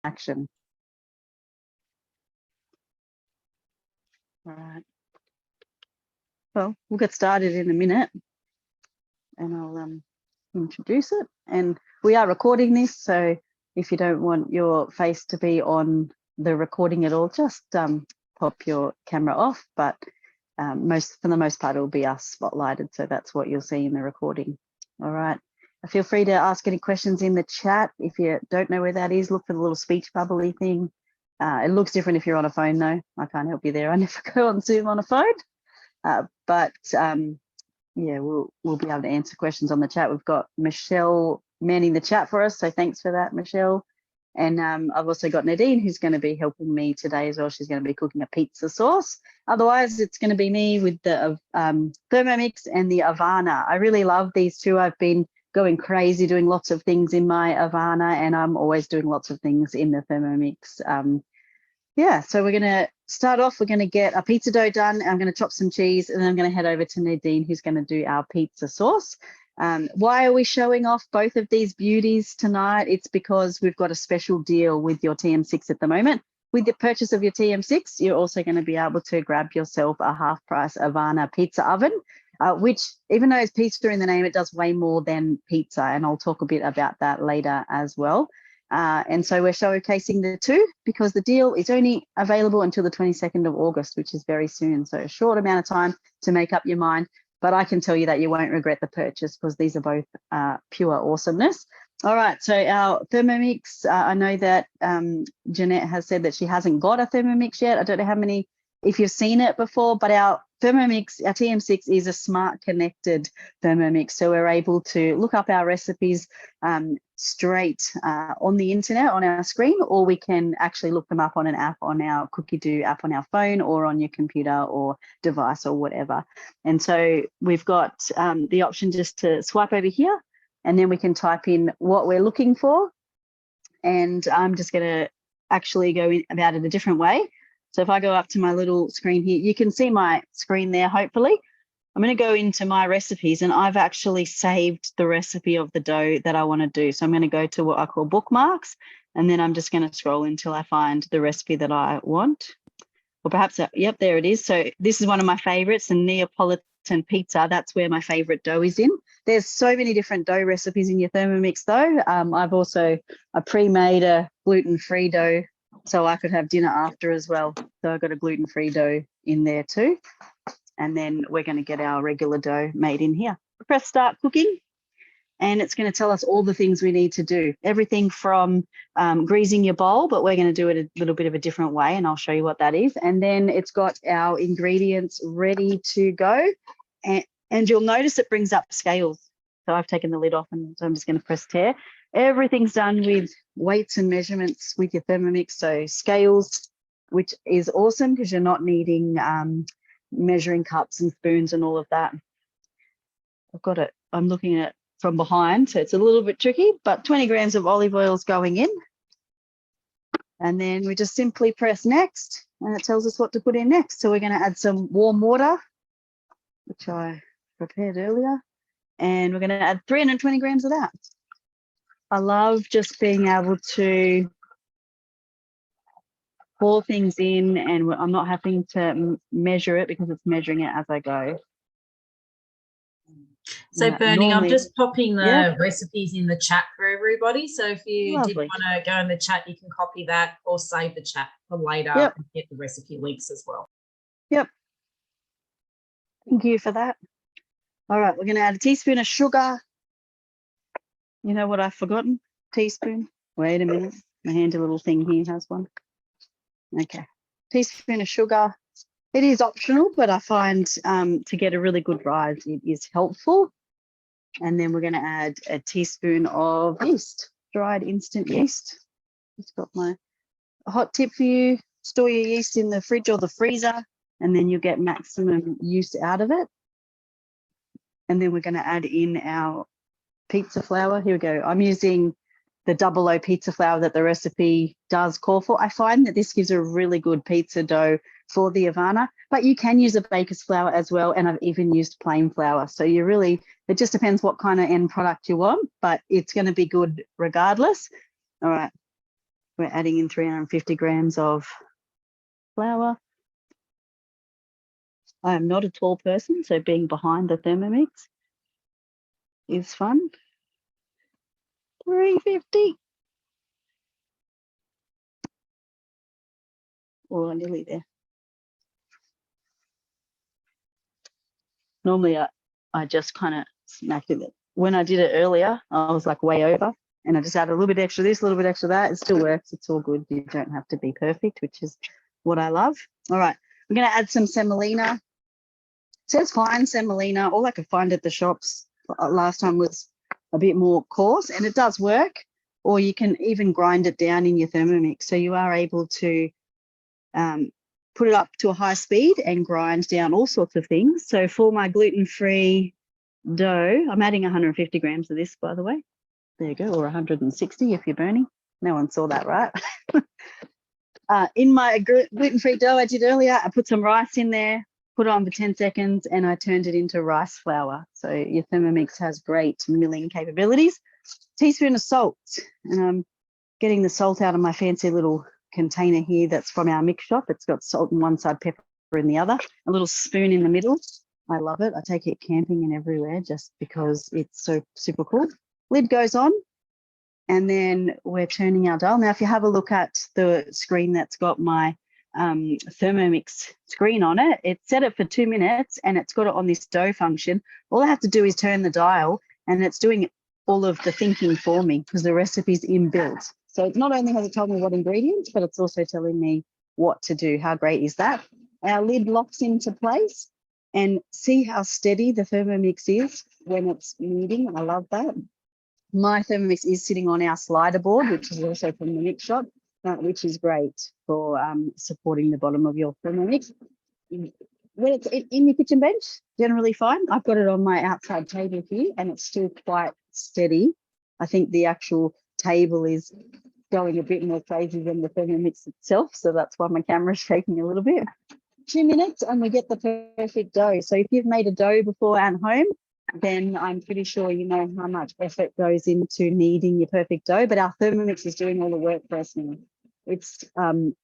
action. All right. Well, we'll get started in a minute and I'll introduce it. And we are recording this, so if you don't want your face to be on the recording at all, just pop your camera off. But for the most part, it will be us spotlighted, so that's what you'll see in the recording. All right. Feel free to ask any questions in the chat. If you don't know where that is, look for the little speech bubbly thing. It looks different if you're on a phone, though. I can't help you there. I never go on Zoom on a phone. Yeah, we'll be able to answer questions on the chat. We've got Michelle manning the chat for us, so thanks for that, Michelle. And I've also got Nadine, who's going to be helping me today as well. She's going to be cooking a pizza sauce. Otherwise, it's going to be me with the Thermomix and the Ovana. I really love these two. I've been going crazy doing lots of things in my Ovana, and I'm always doing lots of things in the Thermomix. Yeah, so we're going to start off. We're going to get our pizza dough done. I'm going to chop some cheese, and then I'm going to head over to Nadine, who's going to do our pizza sauce. Why are we showing off both of these beauties tonight? It's because we've got a special deal with your TM6 at the moment. With the purchase of your TM6, you're also going to be able to grab yourself a half-price Ovana pizza oven, which, even though it's pizza in the name, it does way more than pizza, and I'll talk a bit about that later as well. And so we're showcasing the two because the deal is only available until the 22nd of August, which is very soon. So a short amount of time to make up your mind. But I can tell you that you won't regret the purchase because these are both pure awesomeness. All right, so our Thermomix, I know that Jeanette has said that she hasn't got a Thermomix yet. I don't know how many, if you've seen it before, but our Thermomix, our TM6 is a smart connected Thermomix. So we're able to look up our recipes straight on the internet on our screen, or we can actually look them up on an app on our Cookie Do app on our phone or on your computer or device or whatever. And so we've got the option just to swipe over here, and then we can type in what we're looking for. And I'm just going to actually go about it a different way. So if I go up to my little screen here, you can see my screen there, hopefully. I'm going to go into my recipes, and I've actually saved the recipe of the dough that I want to do. So I'm going to go to what I call bookmarks, and then I'm just going to scroll until I find the recipe that I want. Or perhaps, yep, there it is. So this is one of my favorites, the Neapolitan pizza. That's where my favorite dough is in. There's so many different dough recipes in your Thermomix, though. I pre-made a gluten-free dough so I could have dinner after as well. So I've got a gluten-free dough in there too. And then we're going to get our regular dough made in here. Press start cooking, and it's going to tell us all the things we need to do. Everything from greasing your bowl, but we're going to do it a little bit of a different way, and I'll show you what that is. And then it's got our ingredients ready to go. And you'll notice it brings up scales. So I've taken the lid off, and so I'm just going to press tear. Everything's done with weights and measurements with your Thermomix. So scales, which is awesome because you're not needing measuring cups and spoons and all of that. I've got it. I'm looking at it from behind, so it's a little bit tricky, but 20 grams of olive oil is going in. And then we just simply press next, and it tells us what to put in next. So we're going to add some warm water, which I prepared earlier, and we're going to add 320 grams of that. I love just being able to pour things in, and I'm not having to measure it because it's measuring it as I go. So Bernie, I'm just popping the recipes in the chat for everybody. So if you did want to go in the chat, you can copy that or save the chat for later and get the recipe links as well. Yep. Thank you for that. All right, we're going to add a teaspoon of sugar. You know what I've forgotten? Teaspoon. Wait a minute. My handy little thing here has one. Okay. Teaspoon of sugar. It is optional, but I find to get a really good rise, it is helpful. And then we're going to add a teaspoon of yeast, dried instant yeast. Just got my hot tip for you. Store your yeast in the fridge or the freezer, and then you'll get maximum use out of it. And then we're going to add in our pizza flour. Here we go. I'm using the 00 pizza flour that the recipe does call for. I find that this gives a really good pizza dough for the Ovana, but you can use a baker's flour as well, and I've even used plain flour. So it just depends what kind of end product you want, but it's going to be good regardless. All right. We're adding in 350 grams of flour. I am not a tall person, so being behind the Thermomix is fun. 350. Oh, I'm nearly there. Normally I just kind of smacked it. When I did it earlier, I was like way over, and I just added a little bit extra this, a little bit extra that. It still works. It's all good. You don't have to be perfect, which is what I love. All right, we're going to add some semolina. It says fine semolina. All I could find at the shops last time was a bit more coarse, and it does work. Or you can even grind it down in your Thermomix, so you are able to put it up to a high speed and grind down all sorts of things. So for my gluten-free dough, I'm adding 150 grams of this, by the way. There you go, or 160 if you're burning. No one saw that, right? In my gluten-free dough I did earlier, I put some rice in there, put it on for 10 seconds, and I turned it into rice flour. So your Thermomix has great milling capabilities. Teaspoon of salt, and I'm getting the salt out of my fancy little container here that's from our mix shop. It's got salt on one side, pepper in the other, a little spoon in the middle. I love it. I take it camping and everywhere just because it's so super cool. Lid goes on, and then we're turning our dial. Now, if you have a look at the screen that's got my Thermomix screen on it, it's set it for 2 minutes and it's got it on this dough function. All I have to do is turn the dial and it's doing all of the thinking for me because the recipe's inbuilt. So not only has it told me what ingredients, but it's also telling me what to do. How great is that? Our lid locks into place, and see how steady the Thermomix is when it's kneading. I love that. My Thermomix is sitting on our slider board, which is also from the mix shop, which is great for supporting the bottom of your Thermomix. When it's in your kitchen bench, generally fine. I've got it on my outside table here and it's still quite steady. I think the actual table is going a bit more crazy than the Thermomix itself, so that's why my camera's shaking a little bit. 2 minutes and we get the perfect dough. So if you've made a dough before at home, then I'm pretty sure you know how much effort goes into kneading your perfect dough, but our Thermomix is doing all the work for us now. It's on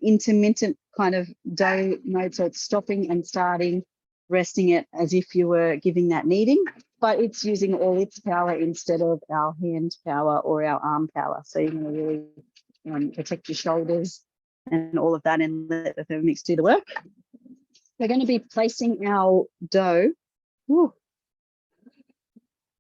intermittent kind of dough mode, so it's stopping and starting, resting it as if you were giving that kneading, but it's using all its power instead of our hand power or our arm power. So you're going to really protect your shoulders and all of that and let the Thermomix do the work. We're going to be placing our dough,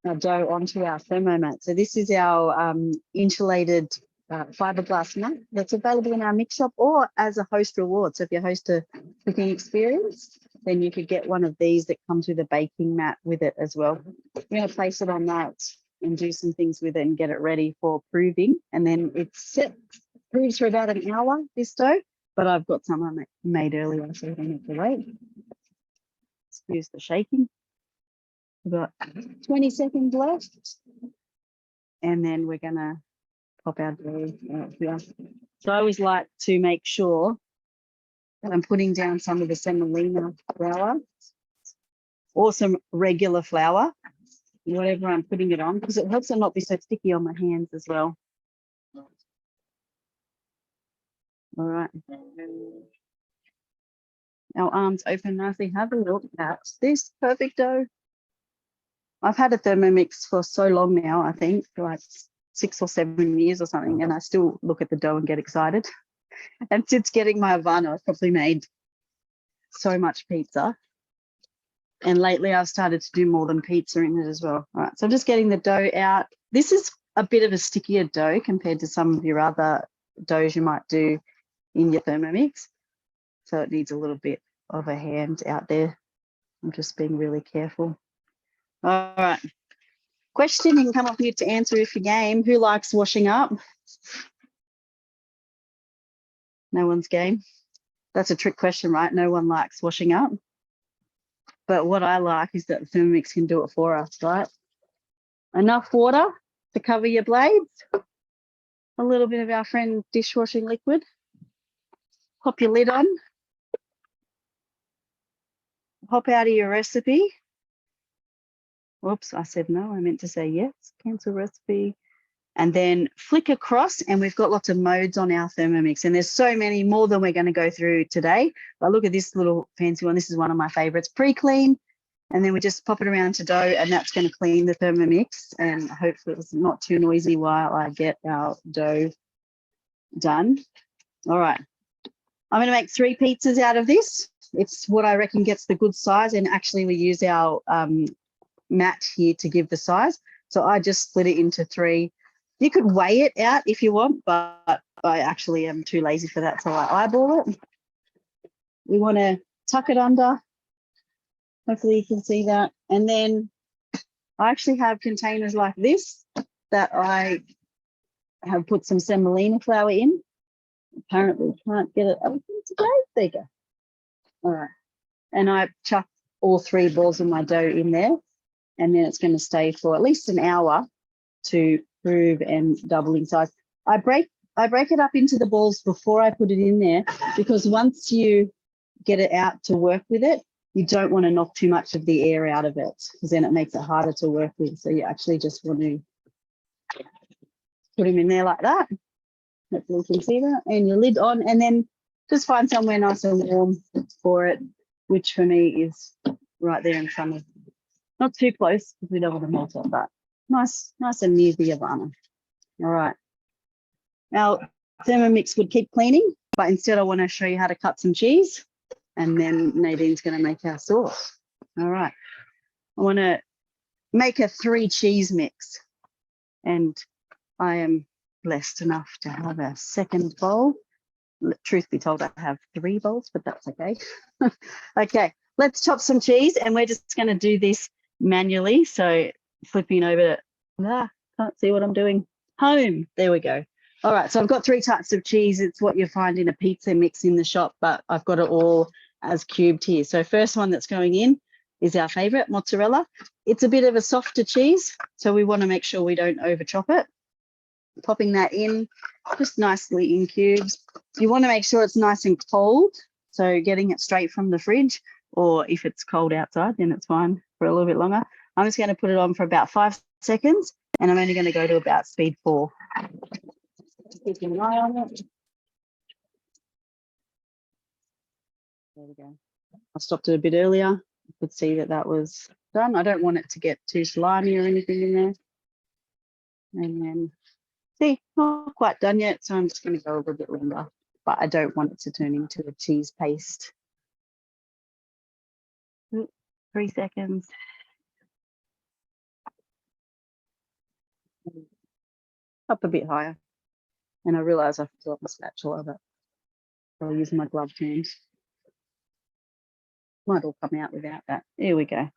onto our thermomat. So this is our insulated fiberglass mat that's available in our mix shop or as a host reward. So if you host a cooking experience, then you could get one of these that comes with a baking mat with it as well. We're going to place it on that and do some things with it and get it ready for proving. And then it's proves for about an hour, this dough, but I've got some I made earlier, so we don't have to wait. Excuse the shaking. We've got 20 seconds left. And then we're going to pop our dough out here. So I always like to make sure that I'm putting down some of the semolina flour or some regular flour, whatever I'm putting it on, because it helps it not be so sticky on my hands as well. All right. Our arms open nicely. Have a look at this perfect dough. I've had a Thermomix for so long now, I think, for like 6 or 7 years or something, and I still look at the dough and get excited. And since getting my Ovana, I've probably made so much pizza. And lately I've started to do more than pizza in it as well. All right, so I'm just getting the dough out. This is a bit of a stickier dough compared to some of your other doughs you might do in your Thermomix. So it needs a little bit of a hand out there. I'm just being really careful. All right. Question you can come up here to answer if you game. Who likes washing up? No one's game. That's a trick question, right? No one likes washing up. But what I like is that the Thermomix can do it for us, right? Enough water to cover your blades. A little bit of our friend dishwashing liquid. Pop your lid on. Hop out of your recipe. Whoops, I said no. I meant to say yes. Cancel recipe. and then flick across, and we've got lots of modes on our Thermomix, and there's so many more than we're going to go through today. But look at this little fancy one. This is one of my favorites, pre-clean, and then we just pop it around to dough, and that's going to clean the Thermomix, and hopefully it's not too noisy while I get our dough done. All right, I'm going to make 3 pizzas out of this. It's what I reckon gets the good size, and actually we use our mat here to give the size. So I just split it into 3. You could weigh it out if you want, but I actually am too lazy for that, so I eyeball it. We want to tuck it under. Hopefully you can see that. And then I actually have containers like this that I have put some semolina flour in. Apparently can't get it open today. There you go. All right. And I chuck all 3 balls of my dough in there, and then it's going to stay for at least an hour to prove and double in size. I break it up into the balls before I put it in there, because once you get it out to work with it, you don't want to knock too much of the air out of it, because then it makes it harder to work with. So you actually just want to put them in there like that. Hopefully you can see that. And your lid on, and then just find somewhere nice and warm for it, which for me is right there in front of, not too close because we don't want to melt it, but nice and near the Ovana. All right. Now, Thermomix would keep cleaning, but instead I want to show you how to cut some cheese, and then Nadine's going to make our sauce. All right. I want to make a 3 cheese mix, and I am blessed enough to have a second bowl. Truth be told, I have 3 bowls, but that's okay. Okay, let's chop some cheese, and we're just going to do this manually. So flipping over to, can't see what I'm doing. Home, there we go. All right, so I've got 3 types of cheese. It's what you find in a pizza mix in the shop, but I've got it all as cubed here. So first one that's going in is our favorite, mozzarella. It's a bit of a softer cheese, so we want to make sure we don't over chop it. Popping that in just nicely in cubes. You want to make sure it's nice and cold, so getting it straight from the fridge, or if it's cold outside, then it's fine for a little bit longer. I'm just going to put it on for about 5 seconds, and I'm only going to go to about speed 4. Keeping an eye on it. There we go. I stopped it a bit earlier. You could see that that was done. I don't want it to get too slimy or anything in there. And then, see, not quite done yet, so I'm just going to go a little bit longer, but I don't want it to turn into a cheese paste. 3 seconds. Up a bit higher. And I realise I forgot my spatula, but I'll use my glove hands. Might all come out without that. There we go.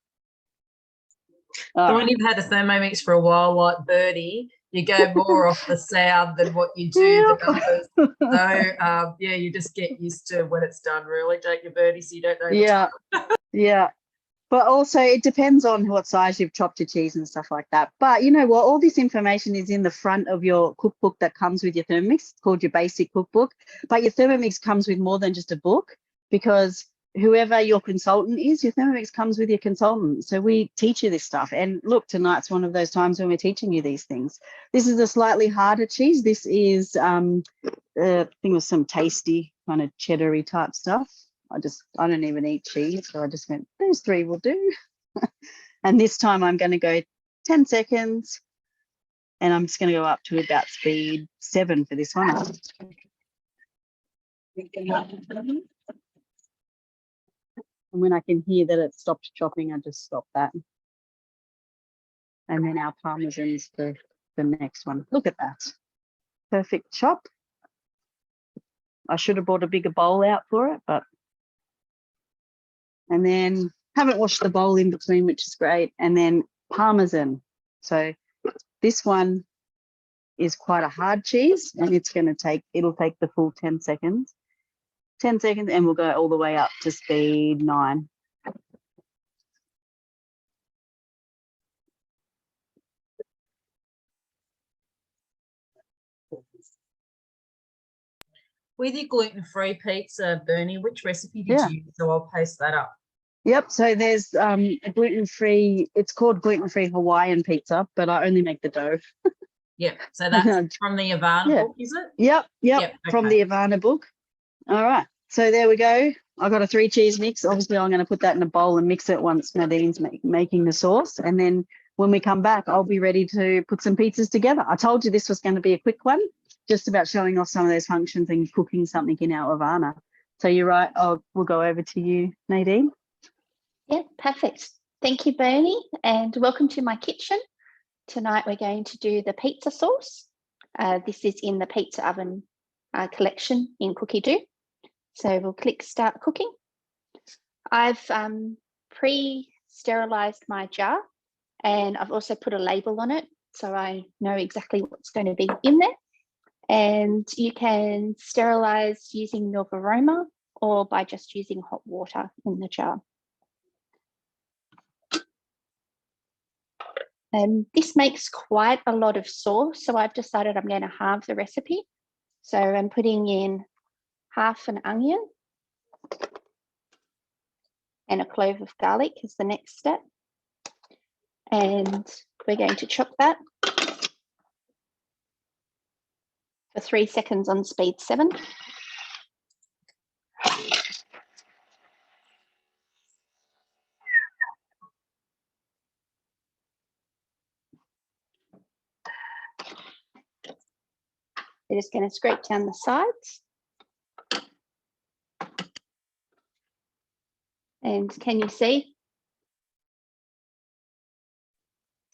So when you've had a Thermomix for a while, like Birdie, you go more off the sound than what you do the numbers. So yeah, you just get used to when it's done, really, don't you, Birdie? So you don't know. Yeah, yeah. But also it depends on what size you've chopped your cheese and stuff like that. But you know what? All this information is in the front of your cookbook that comes with your Thermomix. It's called your basic cookbook. But your Thermomix comes with more than just a book, because whoever your consultant is, your Thermomix comes with your consultant. So we teach you this stuff. And look, tonight's one of those times when we're teaching you these things. This is a slightly harder cheese. This is, I think it was some tasty kind of cheddar-y type stuff. I don't even eat cheese, so I just went, those 3 will do. And this time I'm going to go 10 seconds, and I'm just going to go up to about speed 7 for this one. And when I can hear that it stopped chopping, I just stop that. And then our parmesan's the next one. Look at that. Perfect chop. I should have bought a bigger bowl out for it, but. And then haven't washed the bowl in between, which is great. And then parmesan. So this one is quite a hard cheese, and it'll take the full 10 seconds. 10 seconds, and we'll go all the way up to speed 9. With your gluten-free pizza, Bernie, which recipe did you use? So I'll post that up. Yep, so there's a gluten-free, it's called gluten-free Hawaiian pizza, but I only make the dough. Yeah. So that's from the Ovana book, is it? Yep. Yep, From okay. the Ovana book. All right. So there we go. I got a 3 cheese mix. Obviously, I'm going to put that in a bowl and mix it once Nadine's making the sauce. And then when we come back, I'll be ready to put some pizzas together. I told you this was going to be a quick one, just about showing off some of those functions and cooking something in our Ovana. So you're right. We'll go over to you, Nadine. Yeah, perfect. Thank you, Bernie, and welcome to my kitchen. Tonight we're going to do the pizza sauce. This is in the pizza oven collection in Cookie Do. So we'll click Start Cooking. I've pre-sterilized my jar, and I've also put a label on it so I know exactly what's going to be in there. And you can sterilize using your aroma or by just using hot water in the jar. This makes quite a lot of sauce, so I've decided I'm going to halve the recipe. So I'm putting in half an onion and a clove of garlic as the next step. And we're going to chop that for 3 seconds on speed 7. We're just going to scrape down the sides. And can you see?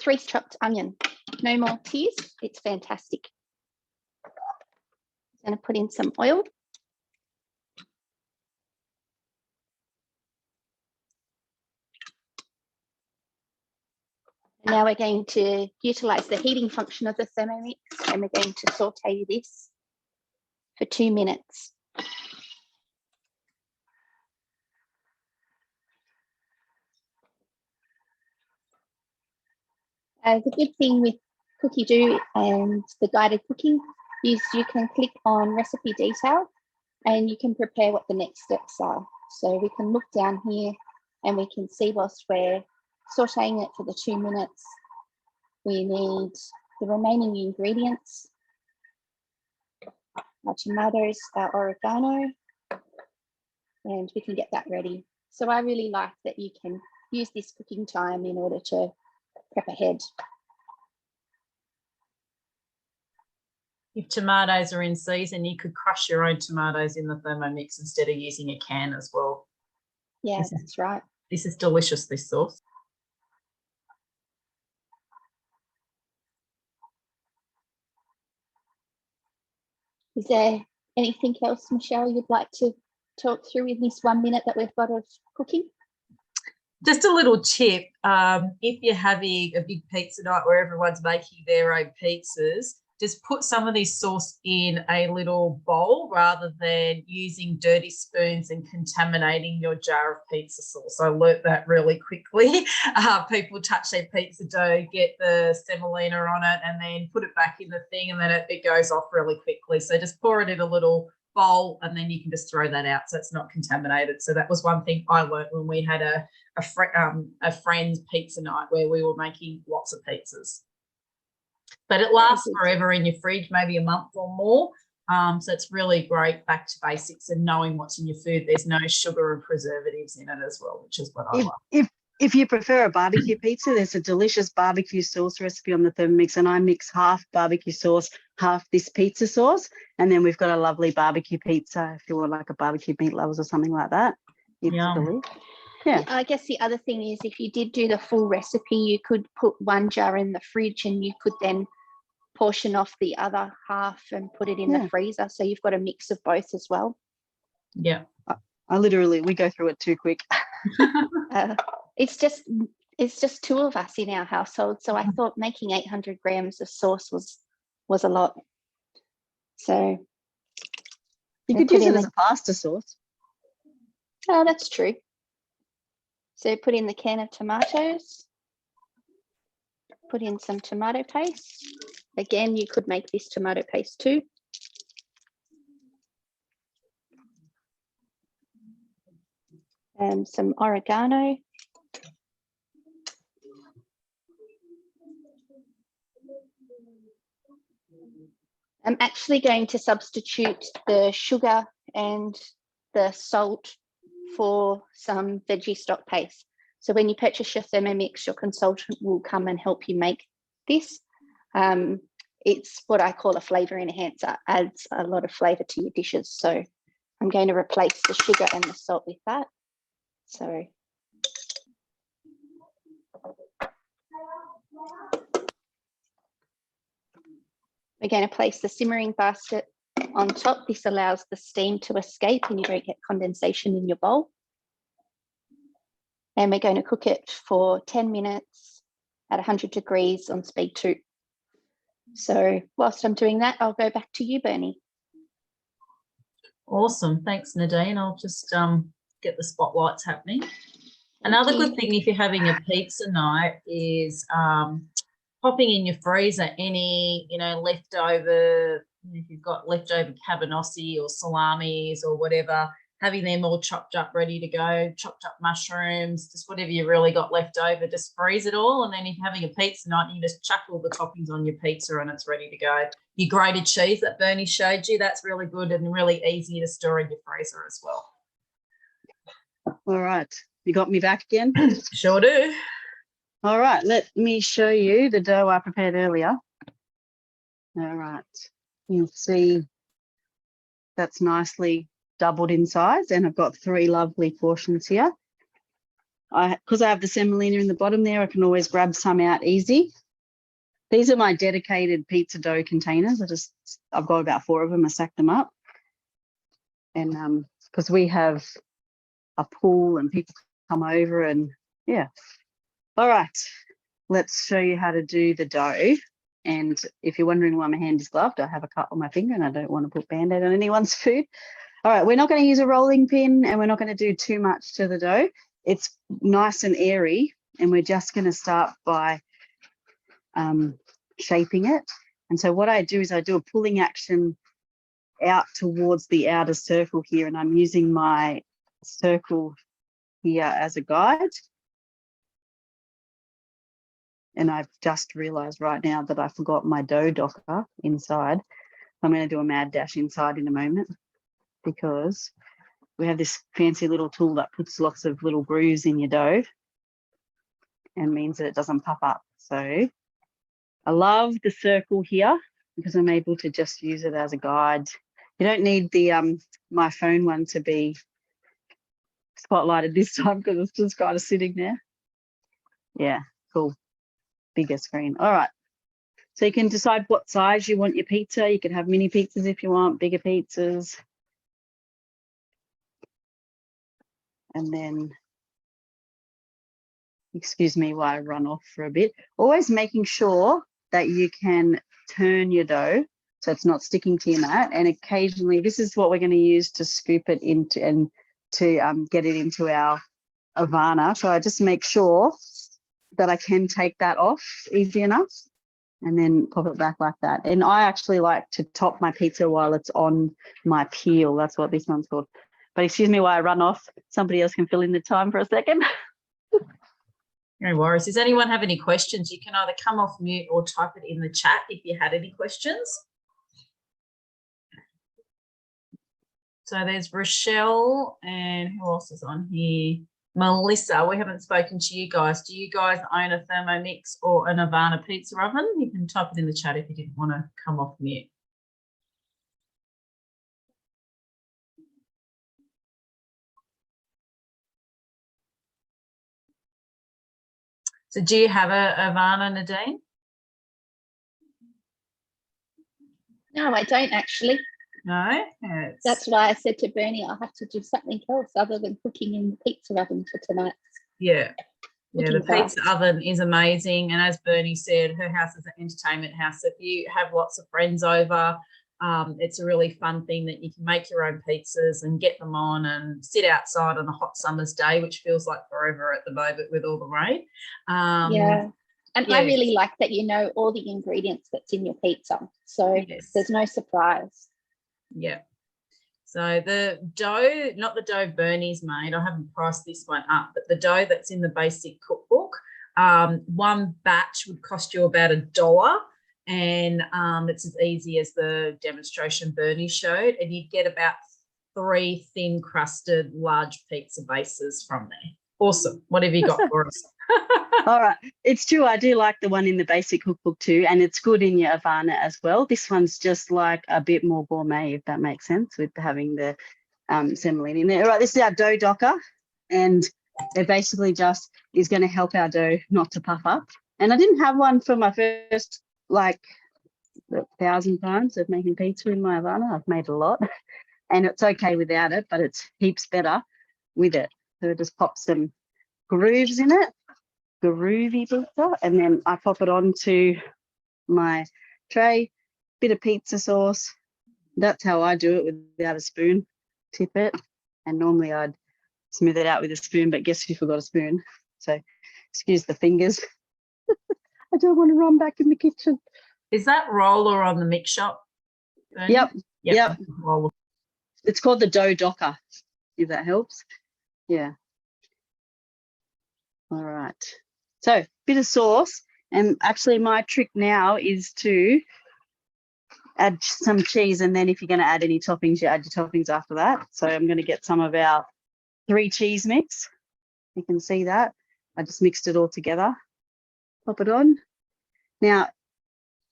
3 chopped onion. No more tears. It's fantastic. I'm going to put in some oil. Now we're going to utilize the heating function of the Thermomix, and we're going to saute this for 2 minutes. The good thing with Cookie Do and the guided cooking is you can click on recipe detail and you can prepare what the next steps are. So we can look down here and we can see whilst we're sauteing it for the 2 minutes, we need the remaining ingredients, our tomatoes, our oregano, and we can get that ready. So I really like that you can use this cooking time in order to prep ahead. If tomatoes are in season, you could crush your own tomatoes in the Thermomix instead of using a can as well. Yeah, that's right. This is delicious, this sauce. Is there anything else, Michelle, you'd like to talk through in this 1 minute that we've got of cooking? Just a little tip, if you're having a big pizza night where everyone's making their own pizzas, just put some of this sauce in a little bowl rather than using dirty spoons and contaminating your jar of pizza sauce. I learnt that really quickly. People touch their pizza dough, get the semolina on it, and then put it back in the thing, and then it goes off really quickly. So just pour it in a little bowl, and then you can just throw that out so it's not contaminated. So that was one thing I learnt when we had a friend's pizza night where we were making lots of pizzas. But it lasts forever in your fridge, maybe a month or more. So it's really great, back to basics and knowing what's in your food. There's no sugar and preservatives in it as well, which is what I love. If you prefer a barbecue pizza, there's a delicious barbecue sauce recipe on the Thermomix, and I mix half barbecue sauce, half this pizza sauce, and then we've got a lovely barbecue pizza if you want like a barbecue meat lovers or something like that. It's delicious. Yeah. I guess the other thing is if you did do the full recipe, you could put 1 jar in the fridge and you could then portion off the other half and put it in the freezer. So you've got a mix of both as well. Yeah. We go through it too quick. It's just 2 of us in our household. So I thought making 800 grams of sauce was a lot. So you could use it as a pasta sauce. Oh, that's true. So put in the can of tomatoes, put in some tomato paste. Again, you could make this tomato paste too. And some oregano. I'm actually going to substitute the sugar and the salt for some veggie stock paste. So when you purchase your Thermomix, your consultant will come and help you make this. It's what I call a flavour enhancer, adds a lot of flavour to your dishes. So I'm going to replace the sugar and the salt with that. So we're going to place the simmering basket on top. This allows the steam to escape and you don't get condensation in your bowl. And we're going to cook it for 10 minutes at 100 degrees on speed 2. So whilst I'm doing that, I'll go back to you, Bernie. Awesome. Thanks, Nadine. I'll just get the spotlights happening. Another good thing if you're having a pizza night is popping in your freezer any, leftover, if you've got leftover cabanossi or salamis or whatever, having them all chopped up, ready to go, chopped up mushrooms, just whatever you really got left over, just freeze it all. And then if you're having a pizza night, you just chuck all the toppings on your pizza and it's ready to go. Your grated cheese that Bernie showed you, that's really good and really easy to store in your freezer as well. All right. You got me back again? Sure do. All right. Let me show you the dough I prepared earlier. All right. You can see that's nicely doubled in size, and I've got 3 lovely portions here. Because I have the semolina in the bottom there, I can always grab some out easy. These are my dedicated pizza dough containers. I've got about 4 of them. I stacked them up, and because we have a pool and people come over, and yeah. All right, let's show you how to do the dough. And if you're wondering why my hand is gloved, I have a cut on my finger and I don't want to put Band-Aid on anyone's food. All right, we're not going to use a rolling pin and we're not going to do too much to the dough. It's nice and airy, and we're just going to start by shaping it. And so what I do is I do a pulling action out towards the outer circle here, and I'm using my circle here as a guide. And I've just realised right now that I forgot my dough docker inside. I'm going to do a mad dash inside in a moment, because we have this fancy little tool that puts lots of little grooves in your dough and means that it doesn't puff up. So I love the circle here because I'm able to just use it as a guide. You don't need the my phone one to be spotlighted this time because it's just kind of sitting there. Yeah, cool. Bigger screen. All right. So you can decide what size you want your pizza. You can have mini pizzas if you want, bigger pizzas. And then, excuse me while I run off for a bit. Always making sure that you can turn your dough so it's not sticking to your mat. And occasionally, this is what we're going to use to scoop it into and to get it into our Ovana. So I just make sure that I can take that off easy enough and then pop it back like that. And I actually like to top my pizza while it's on my peel. That's what this one's called. But excuse me while I run off. Somebody else can fill in the time for a second. No worries. Does anyone have any questions? You can either come off mute or type it in the chat if you had any questions. So there's Rochelle, and who else is on here? Melissa. We haven't spoken to you guys. Do you guys own a Thermomix or an Ovana pizza oven? You can type it in the chat if you didn't want to come off mute. So do you have a Ovana, Nadine? No, I don't actually. No? That's why I said to Bernie, I'll have to do something else other than cooking in the pizza oven for tonight. Yeah. Yeah, the pizza oven is amazing. And as Bernie said, her house is an entertainment house. So if you have lots of friends over, it's a really fun thing that you can make your own pizzas and get them on and sit outside on a hot summer's day, which feels like forever at the moment with all the rain. Yeah. And I really like that you know all the ingredients that's in your pizza. So there's no surprise. Yeah. So the dough, not the dough Bernie's made, I haven't priced this one up, but the dough that's in the basic cookbook, one batch would cost you about $1. and it's as easy as the demonstration Bernie showed, and you get about 3 thin crusted large pizza bases from there. Awesome. What have you got for us? All right. It's true. I do like the one in the basic cookbook too, and it's good in your Ovana as well. This one's just like a bit more gourmet, if that makes sense, with having the semolina in there. All right, this is our dough docker, and it basically just is going to help our dough not to puff up. And I didn't have one for my first, like, 1,000 times of making pizza in my Ovana. I've made a lot, and it's okay without it, but it's heaps better with it. So it just pops some grooves in it, groovy pizza, and then I pop it onto my tray, bit of pizza sauce. That's how I do it without a spoon. Tip it, and normally I'd smooth it out with a spoon, but guess who forgot a spoon? So excuse the fingers. I don't want to run back in the kitchen. Is that roller on the mix shop? Bernie? Yep. Roller. It's called the dough docker, if that helps. Yeah. All right. So bit of sauce, and actually my trick now is to add some cheese, and then if you're going to add any toppings, you add your toppings after that. So I'm going to get some of our 3 cheese mix. You can see that. I just mixed it all together. Pop it on. Now,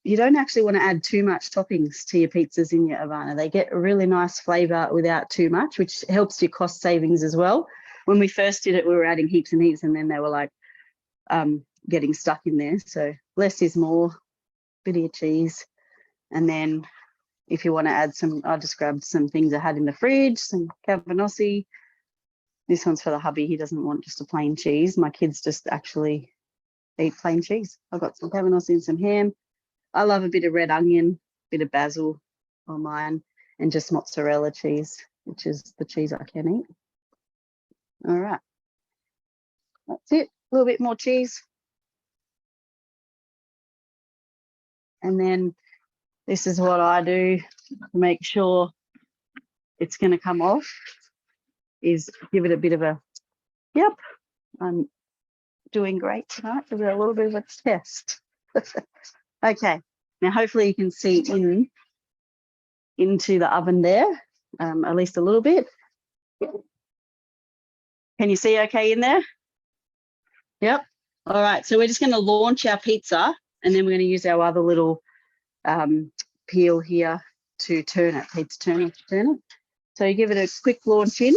you don't actually want to add too much toppings to your pizzas in your Ovana. They get a really nice flavour without too much, which helps your cost savings as well. When we first did it, we were adding heaps and heaps, and then they were like getting stuck in there. So less is more, bit of your cheese. And then if you want to add some, I just grabbed some things I had in the fridge, some cabanossi. This one's for the hubby. He doesn't want just a plain cheese. My kids just actually eat plain cheese. I've got some cabanossi and some ham. I love a bit of red onion, bit of basil on mine, and just mozzarella cheese, which is the cheese I can eat. All right. That's it. A little bit more cheese. And then this is what I do to make sure it's going to come off, is give it a bit of a, yep, I'm doing great tonight. Give it a little bit of a test. Okay, now hopefully you can see into the oven there, at least a little bit. Can you see okay in there? Yep. All right, so we're just going to launch our pizza, and then we're going to use our other little peel here to turn it, pizza turner to turn it. So you give it a quick launch in,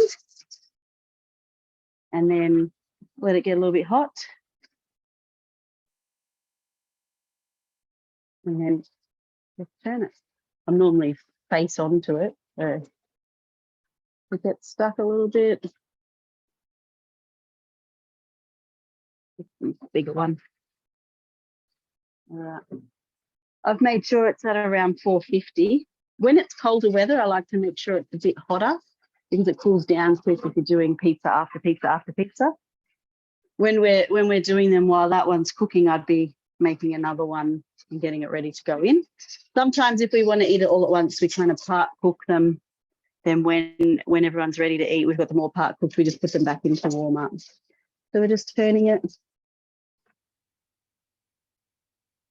and then let it get a little bit hot. And then just turn it. I'm normally face onto it. So it gets stuck a little bit. Bigger one. All right. I've made sure it's at around 450. When it's colder weather, I like to make sure it's a bit hotter because it cools down quick if you're doing pizza after pizza after pizza. When we're doing them while that one's cooking, I'd be making another one and getting it ready to go in. Sometimes if we want to eat it all at once, we kind of part cook them. Then when everyone's ready to eat, we've got them all part cooked, we just put them back into warm up. So we're just turning it. It's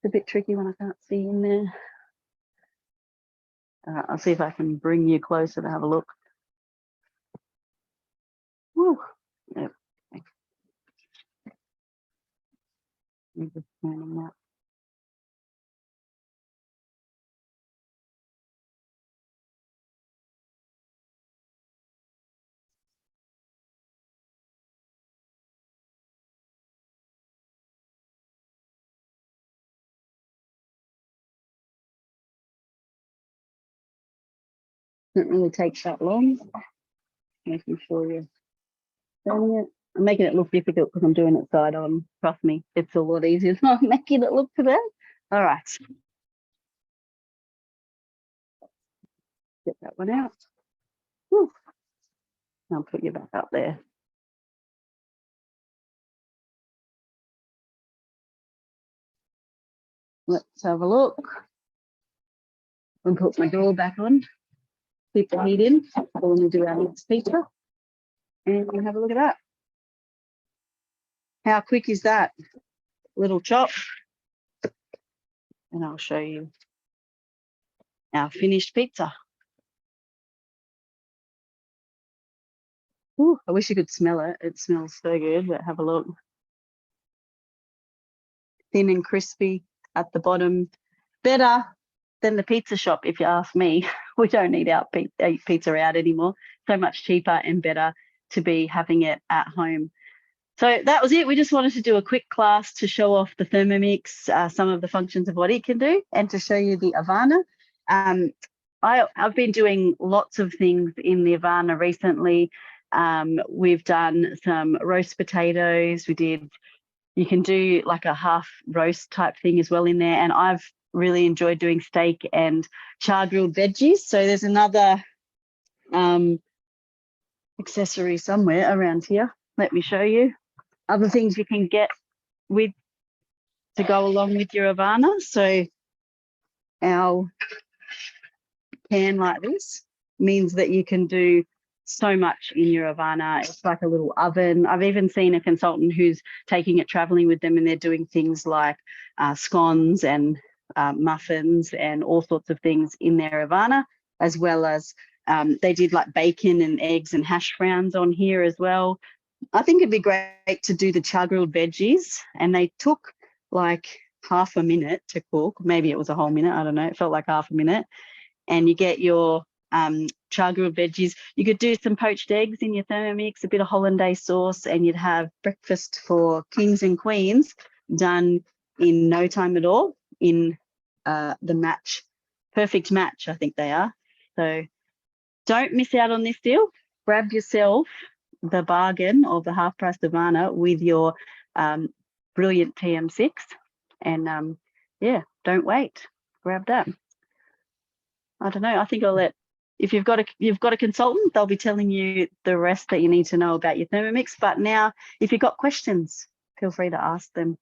a bit tricky when I can't see in there. I'll see if I can bring you closer to have a look. Woo. Yep. I'm just turning that. Doesn't really take that long. Making sure you're turning it. I'm making it look difficult because I'm doing it side on. Trust me, it's a lot easier than I'm making it look today. All right. Get that one out. Whew. I'll put you back up there. Let's have a look. And put my door back on. Keep the heat in while we do our next pizza. And we'll have a look at that. How quick is that? Little chop. and I'll show you our finished pizza. Ooh, I wish you could smell it. It smells so good, but have a look. Thin and crispy at the bottom. Better than the pizza shop, if you ask me. We don't need our pizza out anymore. So much cheaper and better to be having it at home. So that was it. We just wanted to do a quick class to show off the Thermomix, some of the functions of what it can do, and to show you the Ovana. I've been doing lots of things in the Ovana recently. We've done some roast potatoes. You can do like a half roast type thing as well in there. And I've really enjoyed doing steak and char grilled veggies. So there's another accessory somewhere around here. Let me show you. Other things you can get with to go along with your Ovana. So our pan like this means that you can do so much in your Ovana. It's like a little oven. I've even seen a consultant who's taking it traveling with them, and they're doing things like scones and muffins and all sorts of things in their Ovana, as well as they did like bacon and eggs and hash browns on here as well. I think it'd be great to do the char grilled veggies, and they took like half a minute to cook. Maybe it was a whole minute. I don't know. It felt like half a minute. And you get your char grilled veggies. You could do some poached eggs in your Thermomix, a bit of hollandaise sauce, and you'd have breakfast for kings and queens done in no time at all in the perfect match, I think they are. So don't miss out on this deal. Grab yourself the bargain of the half price Ovana with your brilliant TM6, and yeah, don't wait. Grab that. I don't know. I think I'll let, if you've got a consultant, they'll be telling you the rest that you need to know about your Thermomix. But now, if you've got questions, feel free to ask them.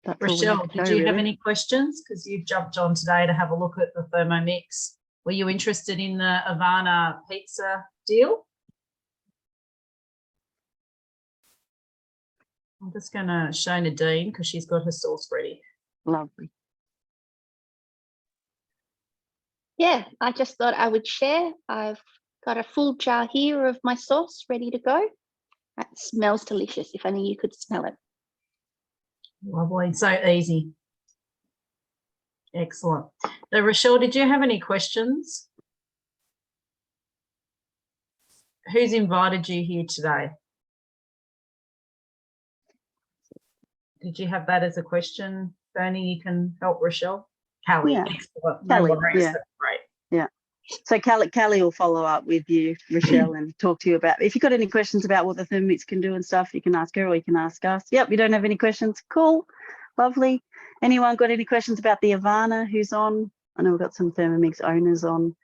That's Rochelle, did you have any questions? Because you've jumped on today to have a look at the Thermomix. Were you interested in the Ovana pizza deal? I'm just going to show Nadine because she's got her sauce ready. Lovely. Yeah, I just thought I would share. I've got a full jar here of my sauce ready to go. That smells delicious. If only you could smell it. Lovely, so easy. Excellent. So Rochelle, did you have any questions? Who's invited you here today? Did you have that as a question? Bernie, you can help Rochelle. Callie, Yeah. excellent. Callie, No worries. yeah. That's great. Yeah. So Callie will follow up with you, Rochelle, and talk to you about, if you've got any questions about what the Thermomix can do and stuff, you can ask her or you can ask us. Yep, you don't have any questions? Cool. Lovely. Anyone got any questions about the Ovana who's on? I know we've got some Thermomix owners on.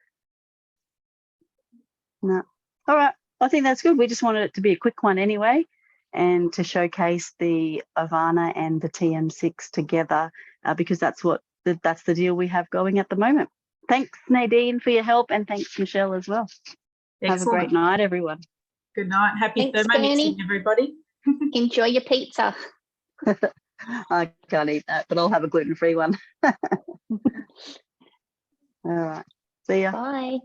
No. All right. I think that's good. We just wanted it to be a quick one anyway, and to showcase the Ovana and the TM6 together, because that's the deal we have going at the moment. Thanks, Nadine, for your help, and thanks, Michelle, as well. Excellent. Have a great night, everyone. Good night. Happy Thanks, Thermomixing, Bernie. everybody. Enjoy your pizza. I can't eat that, but I'll have a gluten-free one. All right. See ya. Bye.